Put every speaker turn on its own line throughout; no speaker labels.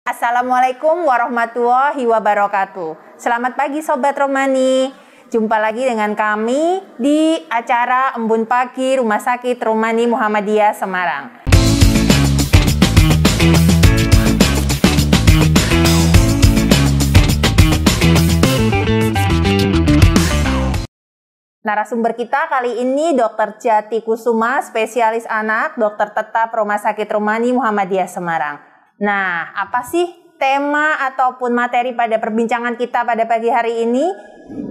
Assalamualaikum warahmatullahi wabarakatuh. Selamat pagi Sobat Romani. Jumpa lagi dengan kami di acara Embun Pagi Rumah Sakit Romani Muhammadiyah Semarang. Narasumber kita kali ini Dr. Jati Kusuma, spesialis anak, dokter tetap Rumah Sakit Romani Muhammadiyah Semarang. Nah, apa sih tema ataupun materi pada perbincangan kita pada pagi hari ini?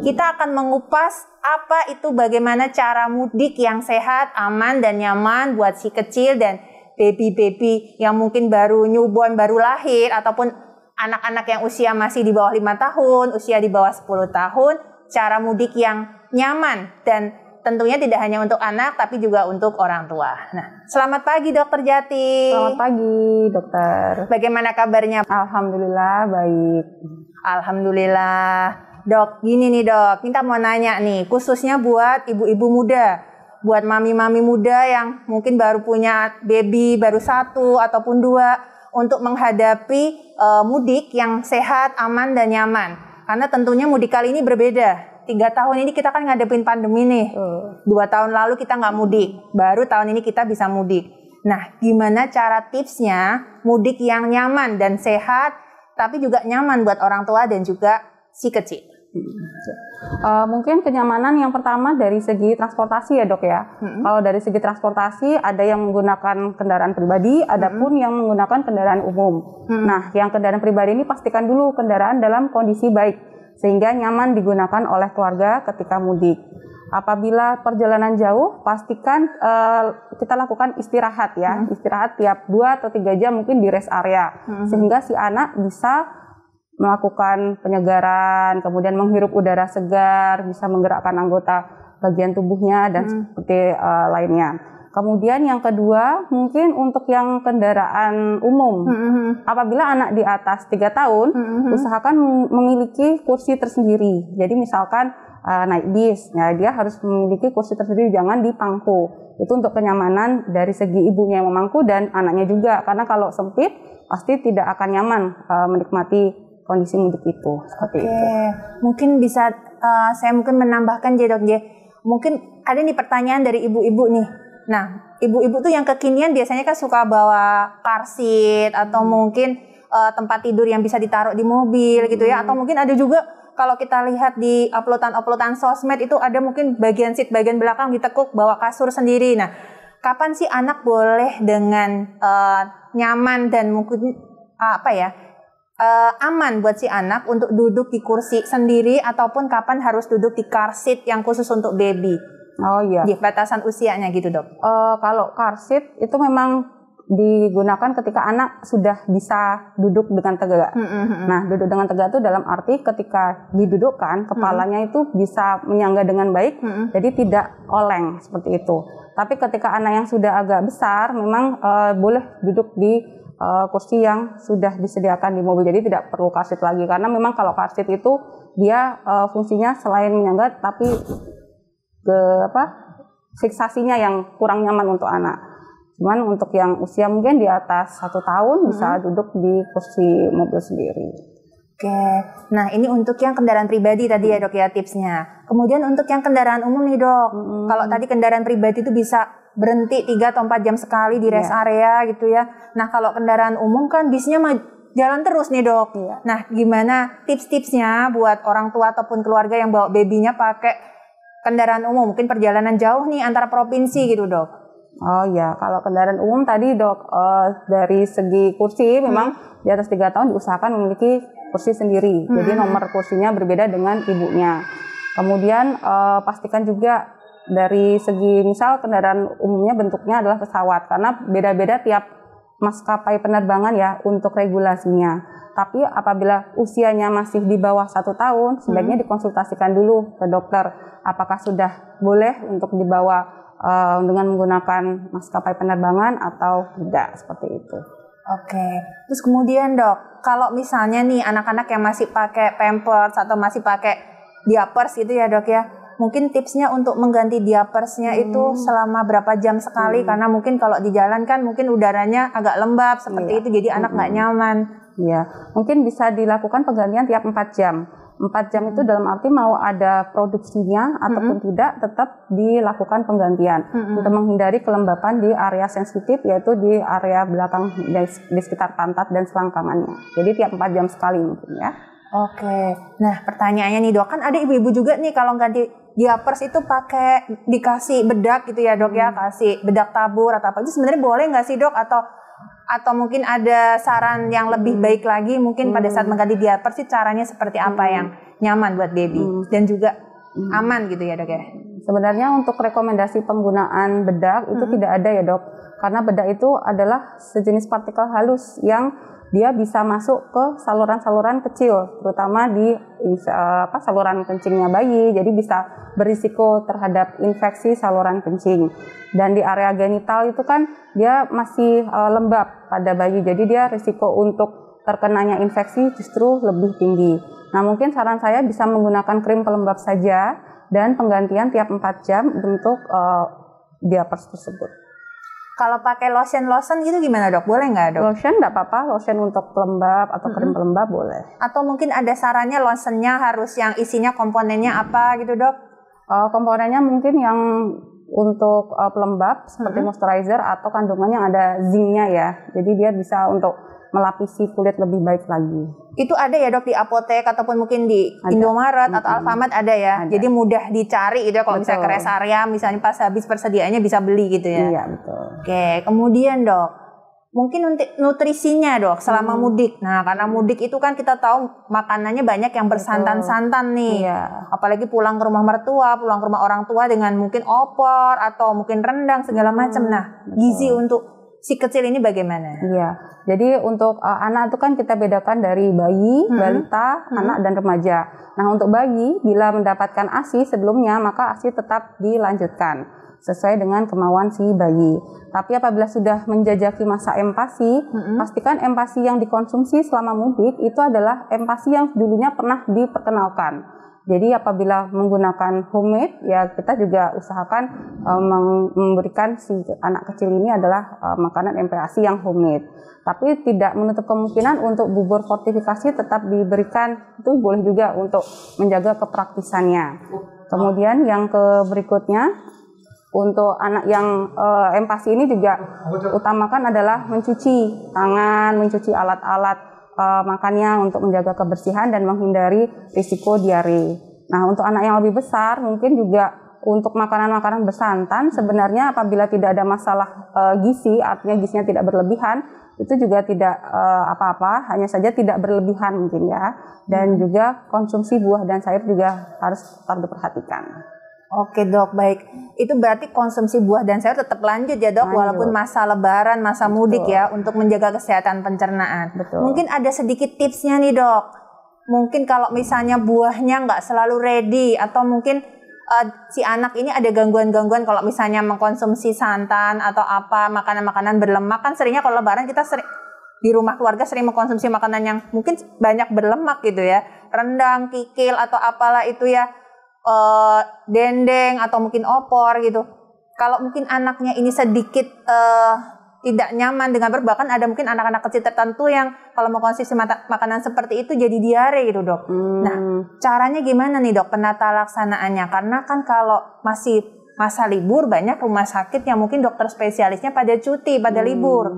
Kita akan mengupas apa itu bagaimana cara mudik yang sehat, aman, dan nyaman buat si kecil dan baby-baby yang mungkin baru newborn, baru lahir, ataupun anak-anak yang usia masih di bawah 5 tahun, usia di bawah 10 tahun, cara mudik yang nyaman dan tentunya tidak hanya untuk anak tapi juga untuk orang tua. Nah, selamat pagi Dokter Jati.
Selamat pagi dokter.
Bagaimana kabarnya?
Alhamdulillah baik.
Alhamdulillah. Dok, gini nih dok, kita mau nanya nih, khususnya buat ibu-ibu muda, buat mami-mami muda yang mungkin baru punya baby, baru 1 ataupun 2, untuk menghadapi mudik yang sehat, aman, dan nyaman. Karena tentunya mudik kali ini berbeda. 3 tahun ini kita kan ngadepin pandemi nih. 2 tahun lalu kita nggak mudik. Baru tahun ini kita bisa mudik. Nah, gimana cara tipsnya mudik yang nyaman dan sehat, tapi juga nyaman buat orang tua dan juga si kecil?
Mungkin kenyamanan yang pertama dari segi transportasi ya dok ya. Kalau dari segi transportasi ada yang menggunakan kendaraan pribadi, ada pun yang menggunakan kendaraan umum. Nah, yang kendaraan pribadi ini pastikan dulu kendaraan dalam kondisi baik, sehingga nyaman digunakan oleh keluarga ketika mudik. Apabila perjalanan jauh, pastikan kita lakukan istirahat ya. Istirahat tiap 2 atau 3 jam mungkin di rest area. Sehingga si anak bisa melakukan penyegaran, kemudian menghirup udara segar, bisa menggerakkan anggota bagian tubuhnya dan seperti lainnya. Kemudian yang kedua, mungkin untuk yang kendaraan umum. Apabila anak di atas 3 tahun, usahakan memiliki kursi tersendiri. Jadi misalkan naik bis, ya dia harus memiliki kursi tersendiri, jangan di pangku. Itu untuk kenyamanan dari segi ibunya yang memangku dan anaknya juga. Karena kalau sempit, pasti tidak akan nyaman menikmati kondisi mudik itu. Seperti itu.
Mungkin bisa saya mungkin menambahkan Dok. Mungkin ada nih pertanyaan dari ibu-ibu nih. Nah, ibu-ibu tuh yang kekinian biasanya kan suka bawa car seat atau mungkin tempat tidur yang bisa ditaruh di mobil gitu ya. Atau mungkin ada juga kalau kita lihat di uploadan sosmed itu ada mungkin bagian seat bagian belakang ditekuk bawa kasur sendiri. Nah, kapan sih anak boleh dengan nyaman dan mungkin aman buat si anak untuk duduk di kursi sendiri ataupun kapan harus duduk di car seat yang khusus untuk baby?
Oh iya.
Di batasan usianya gitu dok.
Kalau car seat itu memang digunakan ketika anak sudah bisa duduk dengan tegak. Nah, duduk dengan tegak itu dalam arti ketika didudukkan kepalanya itu bisa menyangga dengan baik, jadi tidak oleng seperti itu. Tapi ketika anak yang sudah agak besar, memang boleh duduk di kursi yang sudah disediakan di mobil, jadi tidak perlu car seat lagi. Karena memang kalau car seat itu dia fungsinya selain menyangga, tapi fiksasinya yang kurang nyaman untuk anak. Cuman untuk yang usia mungkin di atas 1 tahun bisa duduk di kursi mobil sendiri.
Oke, nah ini untuk yang kendaraan pribadi tadi ya dok ya tipsnya. Kemudian untuk yang kendaraan umum nih dok, kalau tadi kendaraan pribadi itu bisa berhenti 3 atau 4 jam sekali di rest area gitu ya. Nah kalau kendaraan umum kan bisnya jalan terus nih dok. Nah gimana tips-tipsnya buat orang tua ataupun keluarga yang bawa babynya pakai kendaraan umum, mungkin perjalanan jauh nih antara provinsi gitu dok?
Oh ya, kalau kendaraan umum tadi dok, dari segi kursi memang di atas 3 tahun diusahakan memiliki kursi sendiri. Jadi nomor kursinya berbeda dengan ibunya. Kemudian pastikan juga dari segi misal kendaraan umumnya bentuknya adalah pesawat, karena beda-beda tiap maskapai penerbangan ya untuk regulasinya. Tapi apabila usianya masih di bawah 1 tahun, sebaiknya dikonsultasikan dulu ke dokter. Apakah sudah boleh untuk dibawa dengan menggunakan maskapai penerbangan atau tidak, seperti itu.
Oke. Terus kemudian dok, kalau misalnya nih anak-anak yang masih pakai Pampers atau masih pakai diapers gitu ya dok ya, mungkin tipsnya untuk mengganti diapersnya itu selama berapa jam sekali, karena mungkin kalau di jalan kan mungkin udaranya agak lembab seperti itu, jadi anak nggak nyaman.
Ya, mungkin bisa dilakukan penggantian tiap 4 jam. 4 jam itu dalam arti mau ada produksinya ataupun tidak, tetap dilakukan penggantian untuk menghindari kelembapan di area sensitif, yaitu di area belakang di sekitar pantat dan selangkangannya. Jadi tiap 4 jam sekali mungkin ya.
Oke, nah pertanyaannya nih dok, kan ada ibu-ibu juga nih kalau ganti diapers itu pakai dikasih bedak gitu ya dok ya, kasih bedak tabur atau apa, itu sebenarnya boleh nggak sih dok, atau mungkin ada saran yang lebih baik lagi mungkin pada saat mengganti diapers sih caranya seperti apa yang nyaman buat baby dan juga aman gitu ya dok ya?
Sebenarnya untuk rekomendasi penggunaan bedak itu tidak ada ya dok, karena bedak itu adalah sejenis partikel halus yang dia bisa masuk ke saluran-saluran kecil, terutama di saluran kencingnya bayi, jadi bisa berisiko terhadap infeksi saluran kencing. Dan di area genital itu kan dia masih lembab pada bayi, jadi dia risiko untuk terkenanya infeksi justru lebih tinggi. Nah, mungkin saran saya bisa menggunakan krim pelembab saja dan penggantian tiap 4 jam untuk diapers tersebut.
Kalau pakai lotion gitu gimana dok? Boleh nggak dok?
Lotion nggak apa-apa, lotion untuk pelembab atau krim pelembab boleh.
Atau mungkin ada sarannya lotionnya harus yang isinya komponennya apa gitu dok?
Komponennya mungkin yang untuk pelembab seperti moisturizer atau kandungannya ada zincnya ya. Jadi dia bisa untuk melapisi kulit lebih baik lagi.
Itu ada ya dok di apotek ataupun mungkin di Indomaret atau Alfamart ada ya. Ada. Jadi mudah dicari gitu ya kalau misalnya ke rest area, misalnya pas habis persediaannya bisa beli gitu ya.
Iya betul.
Oke, kemudian dok, mungkin nutrisinya dok selama mudik. Nah karena mudik itu kan kita tahu makanannya banyak yang bersantan-santan nih.
Iya.
Apalagi pulang ke rumah mertua, pulang ke rumah orang tua dengan mungkin opor atau mungkin rendang segala macam. Nah gizi untuk si kecil ini bagaimana?
Iya, jadi untuk anak itu kan kita bedakan dari bayi, balita, anak dan remaja. Nah untuk bayi bila mendapatkan ASI sebelumnya maka ASI tetap dilanjutkan sesuai dengan kemauan si bayi. Tapi apabila sudah menjajaki masa empasi, pastikan empasi yang dikonsumsi selama mudik itu adalah empasi yang dulunya pernah diperkenalkan. Jadi apabila menggunakan homemade, ya kita juga usahakan memberikan si anak kecil ini adalah makanan MPASI yang homemade. Tapi tidak menutup kemungkinan untuk bubur fortifikasi tetap diberikan, itu boleh juga untuk menjaga kepraktisannya. Kemudian yang berikutnya, untuk anak yang empasi ini juga utamakan adalah mencuci tangan, mencuci alat-alat makannya untuk menjaga kebersihan dan menghindari risiko diare. Nah, untuk anak yang lebih besar mungkin juga untuk makanan-makanan bersantan sebenarnya apabila tidak ada masalah gizi, artinya gizinya tidak berlebihan, itu juga tidak apa-apa, hanya saja tidak berlebihan mungkin ya. Dan juga konsumsi buah dan sayur juga harus tetap diperhatikan.
Oke dok, baik. Itu berarti konsumsi buah dan sayur tetap lanjut ya dok, walaupun masa lebaran, masa mudik ya, untuk menjaga kesehatan pencernaan.
Betul.
Mungkin ada sedikit tipsnya nih dok. Mungkin kalau misalnya buahnya nggak selalu ready, atau mungkin si anak ini ada gangguan-gangguan kalau misalnya mengkonsumsi santan atau apa, makanan-makanan berlemak. Kan seringnya kalau lebaran kita di rumah keluarga sering mengkonsumsi makanan yang mungkin banyak berlemak gitu ya. Rendang, kikil, atau apalah itu ya. Dendeng atau mungkin opor gitu. Kalau mungkin anaknya ini sedikit tidak nyaman dengan bahkan ada mungkin anak-anak kecil tertentu yang kalau mengkonsumsi makanan seperti itu jadi diare gitu dok. Nah caranya gimana nih dok penata laksanaannya? Karena kan kalau masih masa libur banyak rumah sakit yang mungkin dokter spesialisnya pada cuti, pada libur.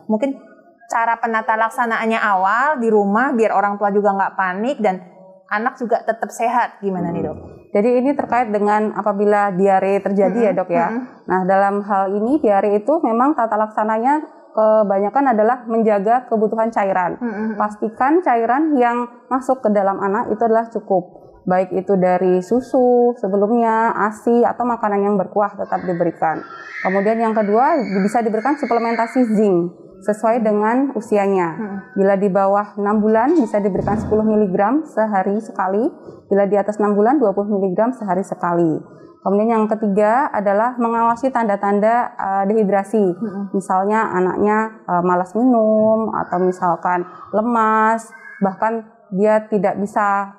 Mungkin cara penata laksanaannya awal di rumah biar orang tua juga nggak panik dan anak juga tetap sehat, gimana nih dok?
Jadi ini terkait dengan apabila diare terjadi ya dok ya. Nah dalam hal ini diare itu memang tata laksananya kebanyakan adalah menjaga kebutuhan cairan. Pastikan cairan yang masuk ke dalam anak itu adalah cukup. Baik itu dari susu sebelumnya, ASI atau makanan yang berkuah tetap diberikan. Kemudian yang kedua bisa diberikan suplementasi zinc sesuai dengan usianya. Bila di bawah 6 bulan bisa diberikan 10 mg sehari sekali. Bila di atas 6 bulan 20 mg sehari sekali. Kemudian yang ketiga adalah mengawasi tanda-tanda dehidrasi. Misalnya anaknya malas minum atau misalkan lemas, bahkan dia tidak bisa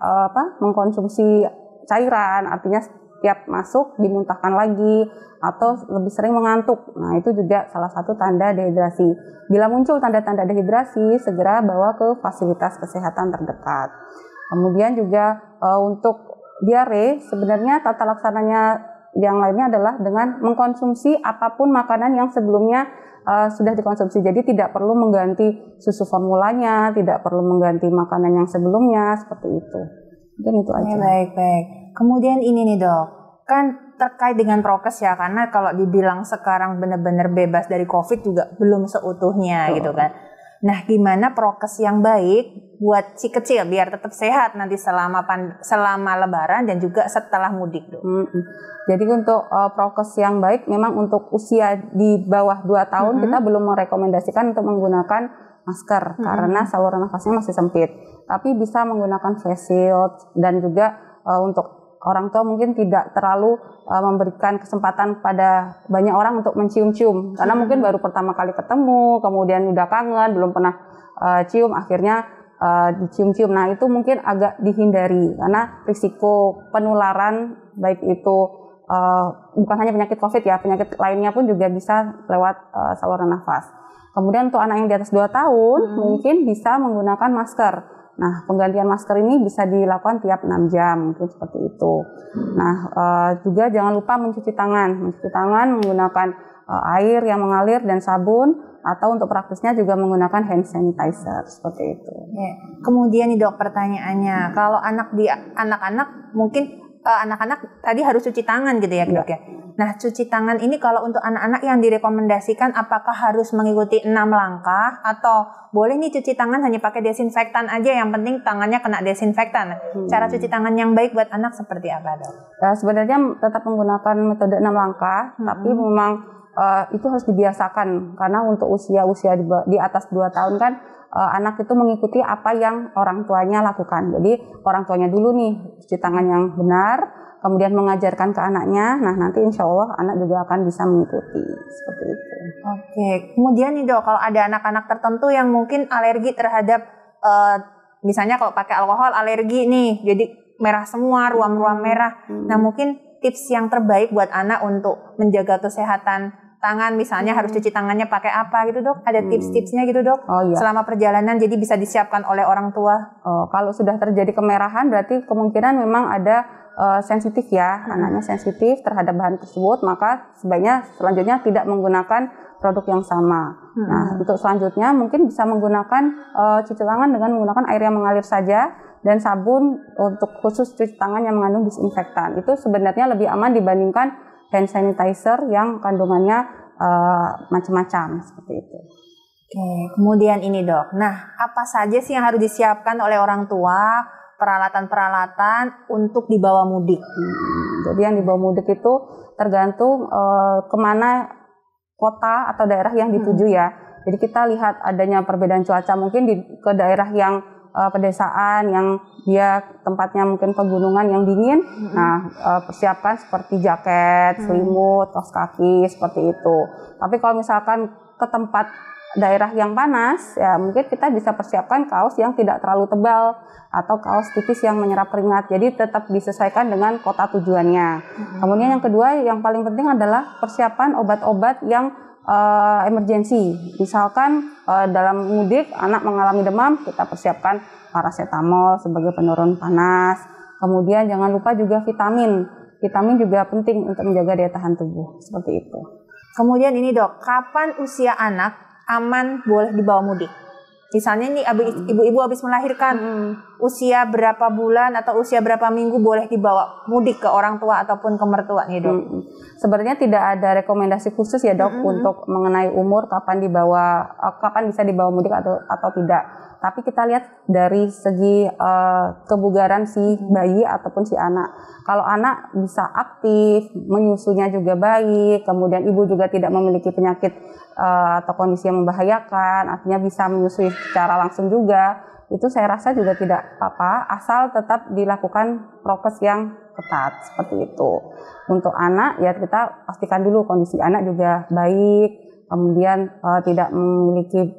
mengkonsumsi cairan, artinya tiap masuk dimuntahkan lagi atau lebih sering mengantuk. Nah, itu juga salah satu tanda dehidrasi. Bila muncul tanda-tanda dehidrasi, segera bawa ke fasilitas kesehatan terdekat. Kemudian juga untuk diare, sebenarnya tata laksananya yang lainnya adalah dengan mengkonsumsi apapun makanan yang sebelumnya sudah dikonsumsi. Jadi tidak perlu mengganti susu formulanya, tidak perlu mengganti makanan yang sebelumnya, seperti itu. Mungkin itu aja.
Baik. Kemudian ini nih dok, kan terkait dengan prokes ya, karena kalau dibilang sekarang benar-benar bebas dari COVID juga belum seutuhnya gitu kan. Nah, gimana prokes yang baik buat si kecil biar tetap sehat nanti selama Lebaran dan juga setelah mudik dok?
Jadi untuk prokes yang baik memang untuk usia di bawah 2 tahun kita belum merekomendasikan untuk menggunakan masker karena saluran nafasnya masih sempit. Tapi bisa menggunakan face shield dan juga untuk orang tua mungkin tidak terlalu memberikan kesempatan pada banyak orang untuk mencium-cium karena mungkin baru pertama kali ketemu, kemudian udah kangen, belum pernah cium, akhirnya dicium-cium. Nah, itu mungkin agak dihindari karena risiko penularan baik itu bukan hanya penyakit COVID ya, penyakit lainnya pun juga bisa lewat saluran nafas. Kemudian untuk anak yang di atas 2 tahun mungkin bisa menggunakan masker. Nah, penggantian masker ini bisa dilakukan tiap 6 jam, mungkin seperti itu. Nah, juga jangan lupa mencuci tangan. Mencuci tangan menggunakan air yang mengalir dan sabun, atau untuk praktisnya juga menggunakan hand sanitizer, seperti itu.
Ya. Kemudian nih dok, pertanyaannya, kalau anak-anak mungkin anak-anak tadi harus cuci tangan gitu ya dok ya. Nah, cuci tangan ini kalau untuk anak-anak yang direkomendasikan apakah harus mengikuti 6 langkah atau boleh nih cuci tangan hanya pakai desinfektan aja, yang penting tangannya kena desinfektan. Cara cuci tangan yang baik buat anak seperti apa dok?
Sebenarnya tetap menggunakan metode 6 langkah, tapi memang itu harus dibiasakan karena untuk usia-usia di atas 2 tahun kan anak itu mengikuti apa yang orang tuanya lakukan. Jadi orang tuanya dulu nih cuci tangan yang benar, kemudian mengajarkan ke anaknya. Nah, nanti insya Allah anak juga akan bisa mengikuti seperti itu.
Oke, kemudian nih dok, kalau ada anak-anak tertentu yang mungkin alergi terhadap misalnya kalau pakai alkohol alergi nih, jadi merah semua, ruam-ruam merah. Nah, mungkin tips yang terbaik buat anak untuk menjaga kesehatan tangan, misalnya harus cuci tangannya pakai apa gitu dok? Ada tips-tipsnya gitu dok? Selama perjalanan jadi bisa disiapkan oleh orang tua.
Kalau sudah terjadi kemerahan berarti kemungkinan memang ada sensitif ya, anaknya sensitif terhadap bahan tersebut, maka sebaiknya selanjutnya tidak menggunakan produk yang sama. Nah, untuk selanjutnya mungkin bisa menggunakan cuci tangan dengan menggunakan air yang mengalir saja dan sabun untuk khusus cuci tangan yang mengandung disinfektan. Itu sebenarnya lebih aman dibandingkan hand sanitizer yang kandungannya macam-macam seperti itu.
Oke, kemudian ini dok. Nah, apa saja sih yang harus disiapkan oleh orang tua, peralatan-peralatan untuk dibawa mudik?
Jadi yang dibawa mudik itu tergantung kemana kota atau daerah yang dituju ya. Jadi kita lihat adanya perbedaan cuaca, mungkin ke daerah yang pedesaan yang dia tempatnya mungkin pegunungan yang dingin. Nah, persiapkan seperti jaket, selimut, kaos kaki seperti itu. Tapi kalau misalkan ke tempat daerah yang panas, ya mungkin kita bisa persiapkan kaos yang tidak terlalu tebal atau kaos tipis yang menyerap keringat. Jadi tetap disesuaikan dengan kota tujuannya. Kemudian yang kedua, yang paling penting adalah persiapan obat-obat yang emergensi. Misalkan dalam mudik anak mengalami demam, kita persiapkan paracetamol sebagai penurun panas. Kemudian jangan lupa juga vitamin. Vitamin juga penting untuk menjaga daya tahan tubuh. Seperti itu.
Kemudian ini dok, kapan usia anak aman boleh dibawa mudik? Misalnya nih ibu-ibu habis melahirkan, usia berapa bulan atau usia berapa minggu boleh dibawa mudik ke orang tua ataupun ke mertua nih dok?
Sebenarnya tidak ada rekomendasi khusus ya dok untuk mengenai umur kapan bisa dibawa mudik atau tidak. Tapi kita lihat dari segi kebugaran si bayi ataupun si anak. Kalau anak bisa aktif, menyusunya juga baik, kemudian ibu juga tidak memiliki penyakit atau kondisi yang membahayakan, artinya bisa menyusui secara langsung juga, itu saya rasa juga tidak apa-apa, asal tetap dilakukan prokes yang ketat, seperti itu. Untuk anak ya kita pastikan dulu kondisi anak juga baik, kemudian tidak memiliki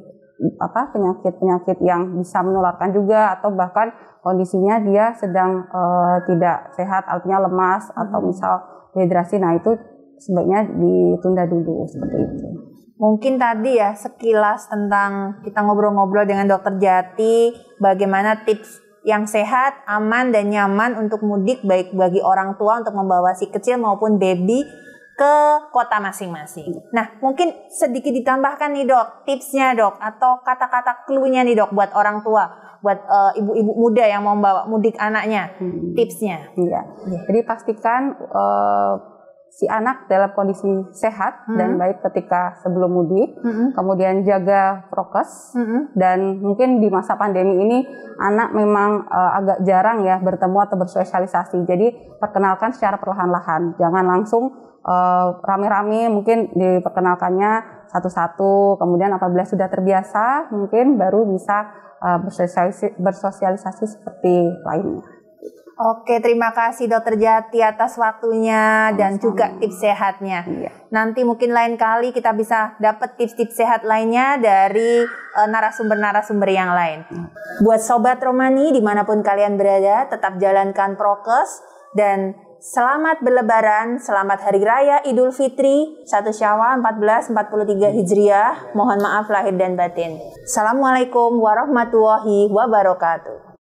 penyakit-penyakit yang bisa menularkan juga, atau bahkan kondisinya dia sedang tidak sehat, artinya lemas atau misal dehidrasi. Nah, itu sebaiknya ditunda dulu seperti itu.
Mungkin tadi ya sekilas tentang kita ngobrol-ngobrol dengan Dokter Jati, bagaimana tips yang sehat, aman dan nyaman untuk mudik baik bagi orang tua untuk membawa si kecil maupun baby ke kota masing-masing. Nah, mungkin sedikit ditambahkan nih Dok, tipsnya Dok, atau kata-kata clue-nya nih Dok buat orang tua, buat ibu-ibu muda yang mau membawa mudik anaknya, tipsnya.
Iya. Jadi pastikan si anak dalam kondisi sehat dan baik ketika sebelum mudik, kemudian jaga prokes, dan mungkin di masa pandemi ini anak memang agak jarang ya bertemu atau bersosialisasi, jadi perkenalkan secara perlahan-lahan, jangan langsung rame-rame, mungkin diperkenalkannya satu-satu, kemudian apabila sudah terbiasa mungkin baru bisa bersosialisasi seperti lainnya.
Oke, terima kasih Dokter Jati atas waktunya dan juga tips sehatnya.
Iya.
Nanti mungkin lain kali kita bisa dapat tips-tips sehat lainnya dari narasumber-narasumber yang lain. Buat Sobat Romani dimanapun kalian berada, tetap jalankan prokes dan selamat berlebaran, selamat Hari Raya Idul Fitri 1 Syawal 1443 Hijriah. Mohon maaf lahir dan batin. Assalamualaikum warahmatullahi wabarakatuh.